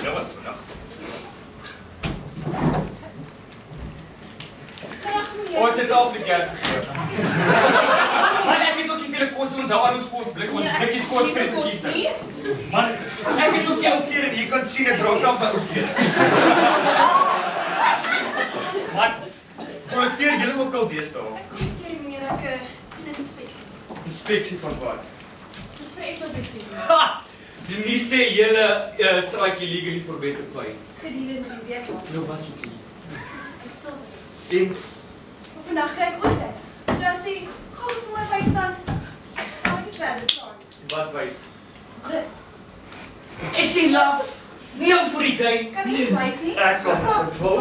Dat was vannacht. Ons het al verkeerd. Man, ek het ook nie veel kos, ons hou aan ons kosblik, ons blikkies kos vir te kies. Man, ek het ook jou kleren, jy kan sien, ek dra self my ou kleren. Man, kollecteer julle ook al deesdae? Ek kollecteer nie meer, ek doen 'n inspeksie. Inspeksie van wat? Dis vir SABC. Ha! Nie sê julle strike illegally for better pay. Gedurende die week lang. Nou wat soek jy? Dis stil. En? Maar vandag kry ek oortyd. So as sê, gaan vir my wys dan. Sal nie verder klaar. Wat wys? Dit. Ek sê love. Nou vir die game. Kan nie wys nie. Ek kan dit vol.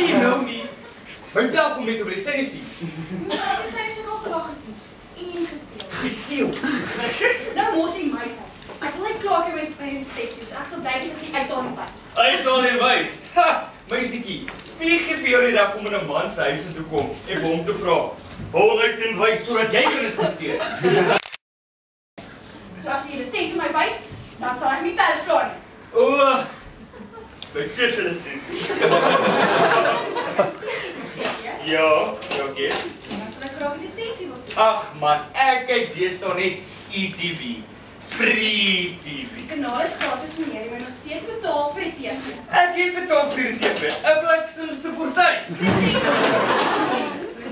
Nie nou nie. Maar welkom met die sê nie. Maar ek sê ek al te wag gesien. En gesien. Geseel. Nou mos jy my tyd. Ek wil net klaar kry met my inspeksie. So ek sal bly as jy uitdaal en wys. Uitdaal en wys. Ha, meisiekie. Wie gee vir jou die dag om in 'n man se huis toe kom en vir hom te vra? Hou uit en wys sodat jy kan inspekteer. So as jy lisensie vir my wys, dan sal ek nie verder klaar nie. O, My keer lisensie. Ja, oké. Dan sal ek graag die lisensie wil sien. ag man, ek kyk deesdae net ETV. Free TV. Die kanaal is gratis meneer, jy moet nog steeds betaal vir die TV. Ek het betaal vir die TV. 'n bliksemse fortuin.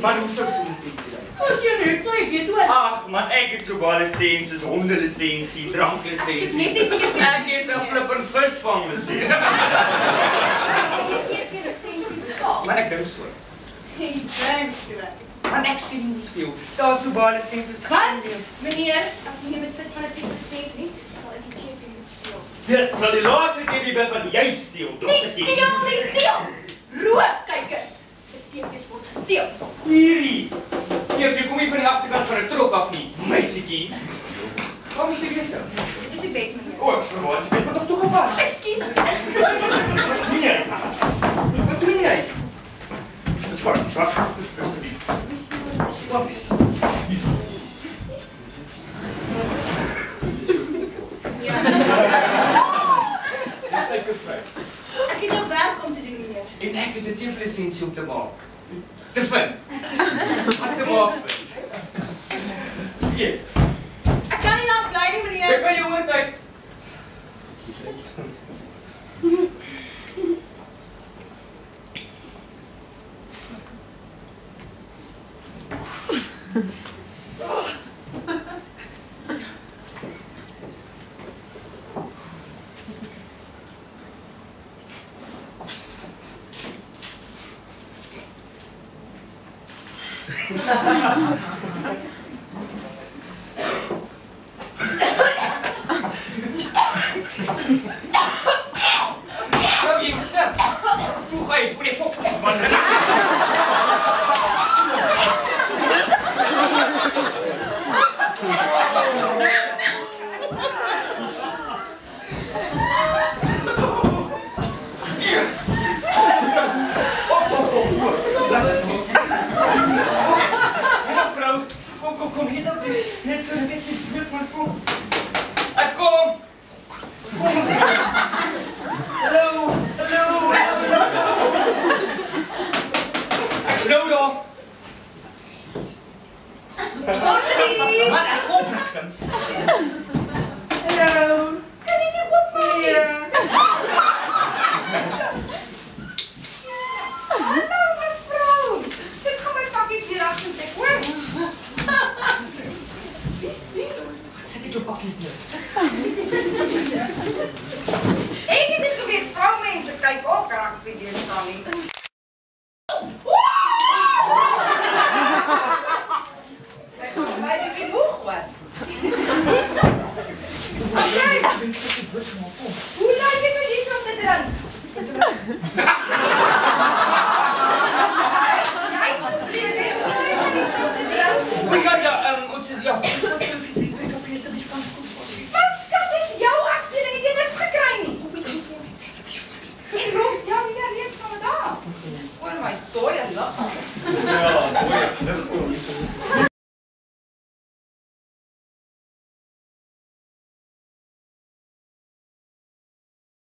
Maar hoe sou so 'n lisensie dan? As jy net so jy weet hoe. Ag man, ek het so baie lisensies, hondelisensie, dranklisensie. Ek het net die TV. Ek het 'n flippin visvang lisensie. Jy het nie lisensie betaal. Maar ek dink so. Jy dink so. Man, ek sien nie veel. Daar's so baie lisensies. Wat? Meneer, as jy nie besit van 'n cheque lisensie nie, sal ek die cheque moet steel. Dit sal die laaste keer die bes wat jy steel, Nie dokter. steel! Roofkykers! Se TV's word gesteel. Hierdie. Jy kom nie van die agterkant van 'n trok af nie, meisietjie. Kom jy serieus? Dit is die wet, meneer. O, ek verwaas, ek het wat op toegepas. Ekskuus. Nee. Wat doen jy? Dit vat, asseblief. Stop. Ja. Dis ek gevra. Ek het jou werk om te doen, meneer. En ek het 'n TV-lisensie om te maak. Te vind. Wat te maak vind. Eet. Ek kan nie lank bly nie, Ek meneer. kan jou oortyd. Zo, je snap. Spoeg uit, hoe die foksies, man. Mevrouw, kom, hier dan. Net zo, net is het, maar kom. Kom. Kom. Hallo. Hallo daar. Bossie! Maar ek kom bliksems. Hallo. Kan jy nie oopmaak nie? Hallo mevrou. Sit gaan my pakkies hier agter tek, hoor. Wie's die? Wat sit ek jou pakkies neus? Ek het dit geweet, vroumense kyk ook graag video's staan nie. Maar ek het moeg hoor. Okay. Hoe laat jy met iets om te drink? Jy is O ja, ons is ons kan fisies by die kafee asseblief van kom. Wat skat is jou afdeling, het jy niks gekry nie? En Roos, ja, reeds saam met haar. Oor my dooie liggaam. Ja, mooi.